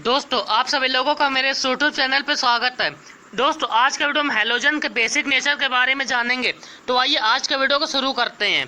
दोस्तों आप सभी लोगों का मेरे यूट्यूब चैनल पर स्वागत है। दोस्तों आज का वीडियो हम हैलोजन के बेसिक नेचर के बारे में जानेंगे। तो आइए आज का वीडियो को शुरू करते हैं।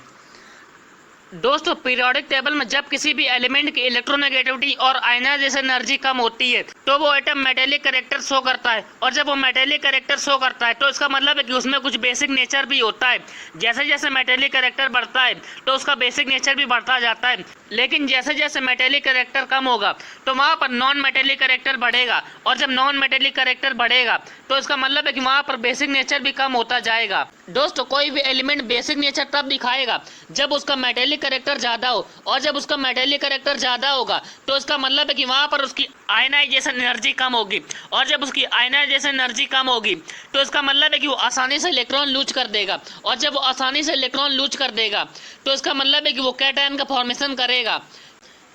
दोस्तों पीरियोडिक टेबल में जब किसी भी एलिमेंट की इलेक्ट्रोनेगेटिविटी और आयनाइजेशन एनर्जी कम होती है तो वो एटम मेटेलिक कैरेक्टर शो करता है, और जब वो मेटेलिक कैरेक्टर शो करता है तो इसका मतलब है कि उसमें कुछ बेसिक नेचर भी होता है। जैसे जैसे मेटेलिक कैरेक्टर बढ़ता है तो उसका बेसिक नेचर भी बढ़ता जाता है, लेकिन जैसे जैसे मेटेलिक कैरेक्टर कम होगा तो वहाँ पर नॉन मेटेलिक कैरेक्टर बढ़ेगा, और जब नॉन मेटेलिक कैरेक्टर बढ़ेगा तो इसका मतलब है कि वहाँ पर बेसिक नेचर भी कम होता जाएगा। दोस्तों कोई भी एलिमेंट बेसिक नेचर तब दिखाएगा जब उसका मेटेलिक कैरेक्टर ज़्यादा हो, और जब उसका मेटेलिक कैरेक्टर ज़्यादा होगा तो इसका मतलब है कि वहाँ पर उसकी आयनाइजेशन एनर्जी कम होगी, और जब उसकी आयनाइजेशन एनर्जी कम होगी तो इसका मतलब है कि वो आसानी से इलेक्ट्रॉन लूज कर देगा, और जब वो आसानी से इलेक्ट्रॉन लूज कर देगा तो इसका मतलब है कि वो कैटायन का फॉर्मेशन करेगा।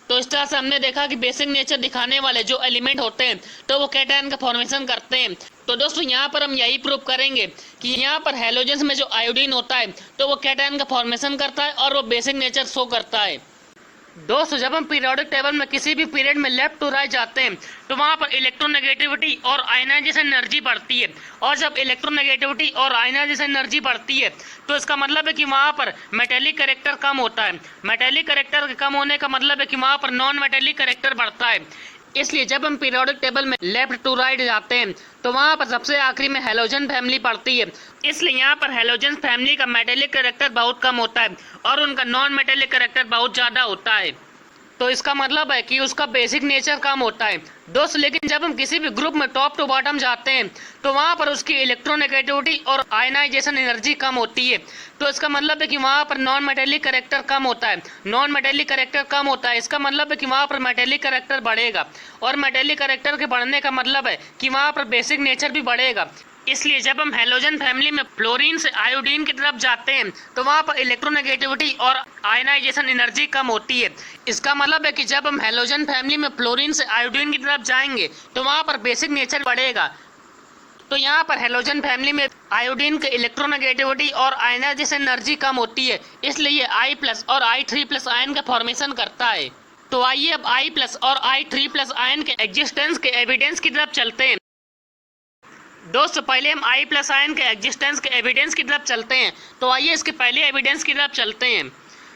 तो इस तरह से हमने देखा कि बेसिक नेचर दिखाने वाले जो एलिमेंट होते हैं तो वो कैटायन का फॉर्मेशन करते हैं। तो दोस्तों यहाँ पर हम यही प्रूव करेंगे कि यहाँ पर हैलोजेंस में जो आयोडीन होता है तो वो कैटायन का फॉर्मेशन करता है और वो बेसिक नेचर शो करता है। दोस्तों जब हम पीरियोडिक टेबल में किसी भी पीरियड में लेफ्ट टू राइट जाते हैं तो वहाँ पर इलेक्ट्रोनेगेटिविटी और आयनाइजेशन एनर्जी बढ़ती है, और जब इलेक्ट्रोनेगेटिविटी और आयनाइजेशन एनर्जी बढ़ती है तो इसका मतलब है कि वहाँ पर मेटेलिक कैरेक्टर कम होता है। मेटेलिक कैरेक्टर के कम होने का मतलब है कि वहाँ पर नॉन मेटेलिक कैरेक्टर बढ़ता है। इसलिए जब हम पीरियोडिक टेबल में लेफ्ट टू राइट जाते हैं तो वहाँ पर सबसे आखिरी में हैलोजन फैमिली पड़ती है। इसलिए यहाँ पर हैलोजन फैमिली का मेटेलिक कैरेक्टर बहुत कम होता है और उनका नॉन मेटेलिक कैरेक्टर बहुत ज़्यादा होता है। तो इसका मतलब है कि उसका बेसिक नेचर कम होता है। दोस्त लेकिन जब हम किसी भी ग्रुप में टॉप टू बॉटम जाते हैं तो वहाँ पर उसकी इलेक्ट्रोनेगेटिविटी और आयनाइजेशन एनर्जी कम होती है। तो इसका मतलब है कि वहाँ पर नॉन मेटेलिक कैरेक्टर कम होता है। नॉन मेटेलिक कैरेक्टर कम होता है, इसका मतलब है कि वहाँ पर मेटेलिक कैरेक्टर बढ़ेगा, और मेटेलिक कैरेक्टर के बढ़ने का मतलब है कि वहाँ पर बेसिक नेचर भी बढ़ेगा। इसलिए जब हम हैलोजन फैमिली में फ्लोरीन से आयोडीन की तरफ जाते हैं तो वहाँ पर इलेक्ट्रोनेगेटिविटी और आयनाइजेशन एनर्जी कम होती है। इसका मतलब है कि जब हम हैलोजन फैमिली में फ्लोरीन से आयोडीन की तरफ जाएंगे तो वहाँ पर बेसिक नेचर बढ़ेगा। तो यहाँ पर हैलोजन फैमिली में आयोडीन के इलेक्ट्रोनेगेटिविटी और आयनाइजेशन एनर्जी कम होती है, इसलिए ये I+ और I3+ आयन का फॉर्मेशन करता है। तो आइए अब I+ और I3+ आयन के एग्जिस्टेंस के एविडेंस की तरफ चलते हैं। दोस्तों पहले हम I+ आयन के एग्जिस्टेंस के एविडेंस की तरफ चलते हैं। तो आइए इसके पहले एविडेंस की तरफ चलते हैं।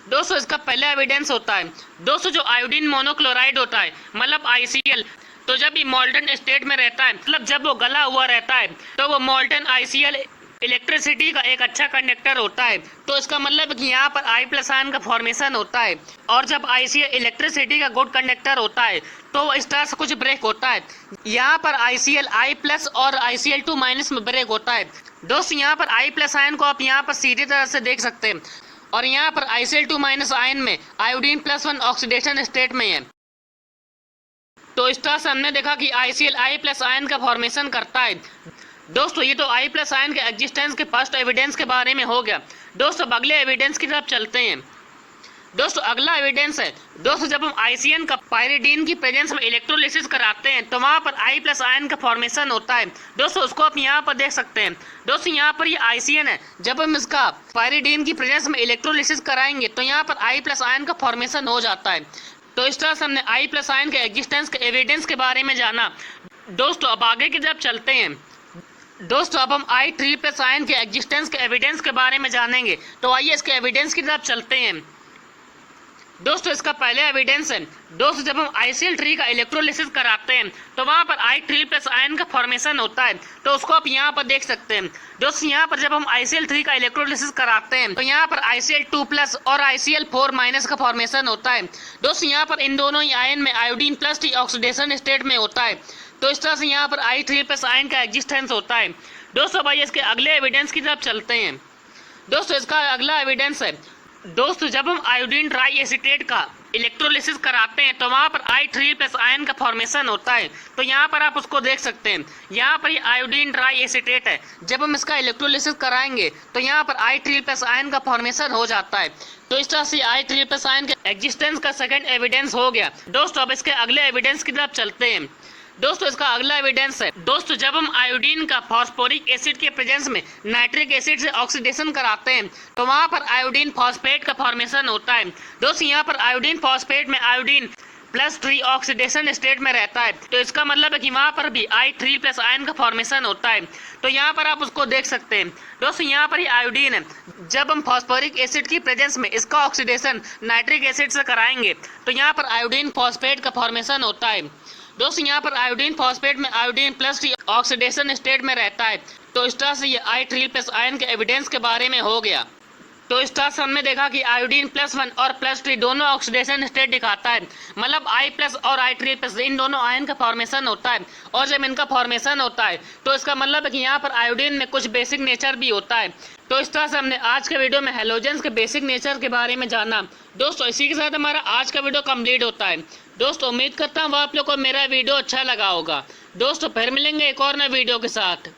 दोस्तों इसका पहला एविडेंस होता है दोस्तों जो आयोडीन मोनोक्लोराइड होता है मतलब ICl, तो जब ये मॉल्टन स्टेट में रहता है मतलब जब वो गला हुआ रहता है तो वो मॉल्टन ICl इलेक्ट्रिसिटी का एक अच्छा कंडक्टर होता है। तो इसका मतलब है कि यहाँ पर I+ आयन का फॉर्मेशन होता है, और जब ICl इलेक्ट्रिसिटी का गुड कंडक्टर होता है तो वो इस तरह से कुछ ब्रेक होता है। यहाँ पर ICl I+ और ICl2- में ब्रेक होता है। दोस्तों यहाँ पर I+ आयन को आप यहाँ पर सीधी तरह से देख सकते हैं, और यहाँ पर ICl2- आयन में आयोडीन +1 ऑक्सीडेशन स्टेट में है। तो इस तरह से हमने देखा कि ICl I+ आयन का फॉर्मेशन करता है। दोस्तों ये तो I+ आयन के एग्जिस्टेंस के फर्स्ट एविडेंस के बारे में हो गया। दोस्तों अगले एविडेंस की तरफ चलते हैं। दोस्तों अगला एविडेंस है दोस्तों जब हम ICN का पायरिडीन की प्रेजेंस में इलेक्ट्रोलिसिस कराते हैं तो वहाँ पर I+ आयन का फॉर्मेशन होता है। दोस्तों उसको आप यहाँ पर देख सकते हैं। दोस्तों यहाँ पर ये ICN है, जब हम इसका पायरिडीन की प्रेजेंस में इलेक्ट्रोलिसिस कराएंगे तो यहाँ पर I+ आयन का फॉर्मेशन हो जाता है। तो इस तरह से हमने I+ आयन के एग्जिस्टेंस के एविडेंस के बारे में जाना। दोस्तों अब आगे की तरफ चलते हैं। दोस्तों अब हम I3+ आयन के एग्जिस्टेंस के एविडेंस के बारे में जानेंगे। तो आइए इसके एविडेंस की तरफ चलते हैं। दोस्तों इसका पहले एविडेंस है दोस्तों जब हम ICl3 का इलेक्ट्रोलिसिस कराते हैं तो वहाँ पर I3+ आयन का फॉर्मेशन होता है। तो उसको आप यहाँ पर देख सकते हैं। दोस्तों यहाँ पर जब हम ICl3 का इलेक्ट्रोलिसिस कराते हैं तो यहाँ पर ICl2+ और ICl4- का फॉर्मेशन होता है। दोस्तों यहाँ पर इन दोनों ही आयन में आयोडीन +T ऑक्सीडेशन स्टेट में होता है। तो इस तरह से यहाँ पर I3+ आयन का एग्जिस्टेंस होता है। दोस्तों भाई इसके अगले एविडेंस की तरफ चलते हैं। दोस्तों इसका अगला एविडेंस है दोस्तों जब हम आयोडीन ट्राई एसीटेट का इलेक्ट्रोलिसिस कराते हैं तो वहाँ पर I3+ आयन का फॉर्मेशन होता है। तो यहाँ पर आप उसको देख सकते हैं। यहाँ पर ये आयोडीन ट्राई एसीटेट है, जब हम इसका इलेक्ट्रोलिसिस कराएंगे तो यहाँ पर I3+ आयन का फॉर्मेशन हो जाता है। तो इस तरह से I3+ आयन के एग्जिस्टेंस का सेकंड एविडेंस हो गया। दोस्तों अब इसके अगले एविडेंस की तरफ चलते हैं। दोस्तों इसका अगला एविडेंस है दोस्तों जब हम आयोडीन का फॉस्फोरिक एसिड के प्रेजेंस में नाइट्रिक एसिड से ऑक्सीडेशन कराते हैं तो वहाँ पर आयोडीन फॉस्फेट का फॉर्मेशन होता है। दोस्तों यहाँ पर आयोडीन फॉस्फेट में आयोडीन +3 ऑक्सीडेशन स्टेट में रहता है। तो इसका मतलब है कि वहाँ पर भी I3+ आयन का फॉर्मेशन होता है। तो यहाँ पर आप उसको देख सकते हैं। दोस्तों यहाँ पर ये आयोडीन है, जब हम फॉस्फोरिक एसिड की प्रेजेंस में इसका ऑक्सीडेशन नाइट्रिक एसिड से कराएंगे तो यहाँ पर आयोडीन फॉस्फेट का फॉर्मेशन होता है। दोस्तों यहाँ पर आयोडीन फॉस्फेट में आयोडीन +3 ऑक्सीडेशन स्टेट में रहता है। तो इस तरह से ये I3+ आयन के एविडेंस के बारे में हो गया। तो इस तरह से हमने देखा कि आयोडीन +1 और +3 दोनों ऑक्सीडेशन स्टेट दिखाता है, मतलब I+ और I3+ इन दोनों आयन का फॉर्मेशन होता है। और जब इनका फॉर्मेशन होता है तो इसका मतलब है कि यहाँ पर आयोडीन में कुछ बेसिक नेचर भी होता है। तो इस तरह से हमने आज के वीडियो में हैलोजेंस के बेसिक नेचर के बारे में जाना। दोस्तों इसी के साथ हमारा आज का वीडियो कंप्लीट होता है। दोस्तों उम्मीद करता हूँ आप लोग को मेरा वीडियो अच्छा लगा होगा। दोस्तों फिर मिलेंगे एक और नए वीडियो के साथ।